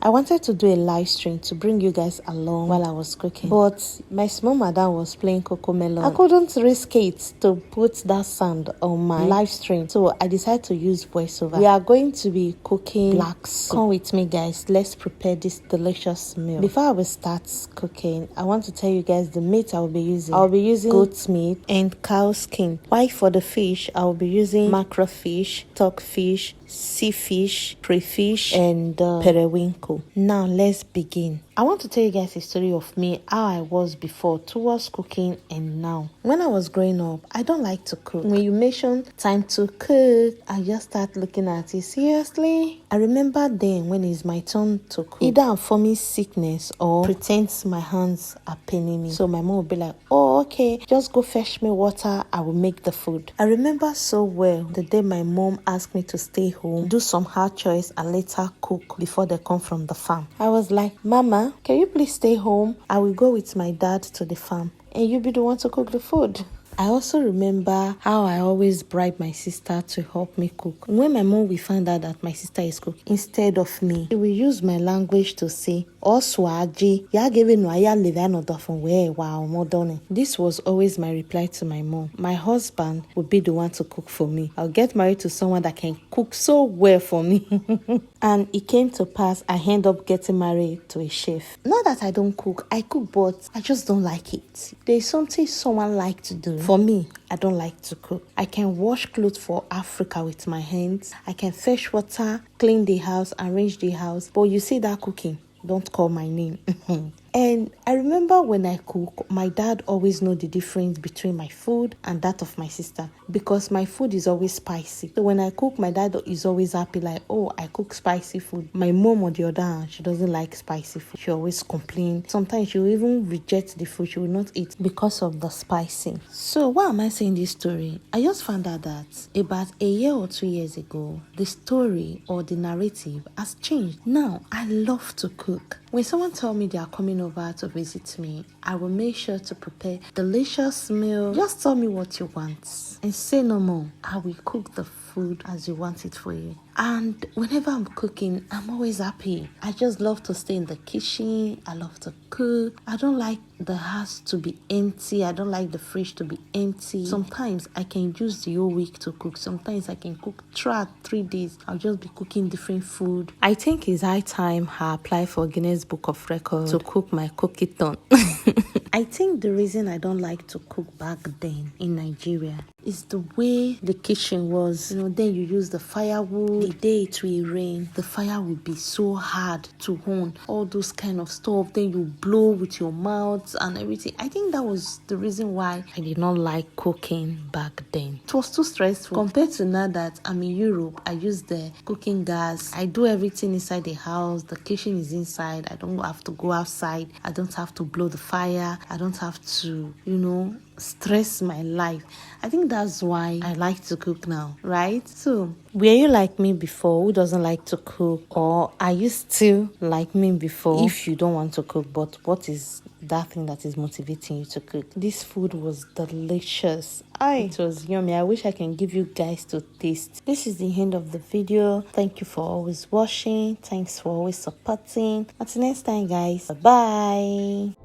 I wanted to do a live stream to bring you guys along while I was cooking, but my small madam was playing Cocomelon. I couldn't risk it to put that sound on my live stream, so I decided to use voiceover. We are going to be cooking black soup. Come with me, guys. Let's prepare this delicious meal. Before I will start cooking, I want to tell you guys the meat I will be using. I will be using goat meat and cow skin. While for the fish, I will be using mackerel fish, stockfish, sea fish, crayfish, and periwinkle. Now let's begin. I want to tell you guys a story of me, how I was before towards cooking and now. When I was growing up, I don't like to cook. When you mention time to cook, I just start looking at it. Seriously? I remember then when it's my turn to cook, either I'm forming sickness or pretends my hands are paining me. So my mom would be like, oh, okay, just go fetch me water. I will make the food. I remember so well the day my mom asked me to stay home, do some hard chores, and later cook before they come from the farm. I was like, Mama, can you please stay home? I will go with my dad to the farm and you be the one to cook the food. I also remember how I always bribe my sister to help me cook. When my mom will find out that my sister is cooking, instead of me, she will use my language to say, Oswaji, ya gave no aya levano from where wow modern. This was always my reply to my mom. My husband would be the one to cook for me. I'll get married to someone that can cook so well for me. And it came to pass, I end up getting married to a chef. Not that I don't cook, I cook, but I just don't like it. There's something someone like to do. For me, I don't like to cook. I can wash clothes for Africa with my hands. I can fetch water, clean the house, arrange the house. But you see that cooking, don't call my name. And I remember when I cook, my dad always know the difference between my food and that of my sister, because my food is always spicy. So when I cook, my dad is always happy, like, oh, I cook spicy food. My mom, on the other hand, she doesn't like spicy food. She always complains. Sometimes she will even reject the food. She will not eat because of the spicy. So why am I saying this story? I just found out that about a year or 2 years ago, the story or the narrative has changed. Now, I love to cook. When someone tells me they are coming over to visit me, I will make sure to prepare delicious meal. Just tell me what you want and say no more. I will cook the food as you want it for you. And whenever I'm cooking, I'm always happy. I just love to stay in the kitchen. I love to cook. I don't like the house to be empty. I don't like the fridge to be empty. Sometimes I can use the whole week to cook. Sometimes I can cook throughout 3 days. I'll just be cooking different food. I think it's high time I apply for Guinness Book of Records to cook my cookie-thon. I think the reason I don't like to cook back then in Nigeria is the way the kitchen was. You know, then you use the firewood. The day it will rain, the fire will be so hard to on. All those kind of stuff. Then you blow with your mouth and everything. I think that was the reason why I did not like cooking back then. It was too stressful. Compared to now that I'm in Europe, I use the cooking gas. I do everything inside the house. The kitchen is inside. I don't have to go outside. I don't have to blow the fire. I don't have to, stress my life. I think that's why I like to cook now, right? So, were you like me before who doesn't like to cook, or are you still like me before if you don't want to cook? But what is that thing that is motivating you to cook? This food was delicious. It was yummy. I wish I can give you guys to taste. This is the end of the video. Thank you for always watching. Thanks for always supporting. Until next time, guys. Bye-bye.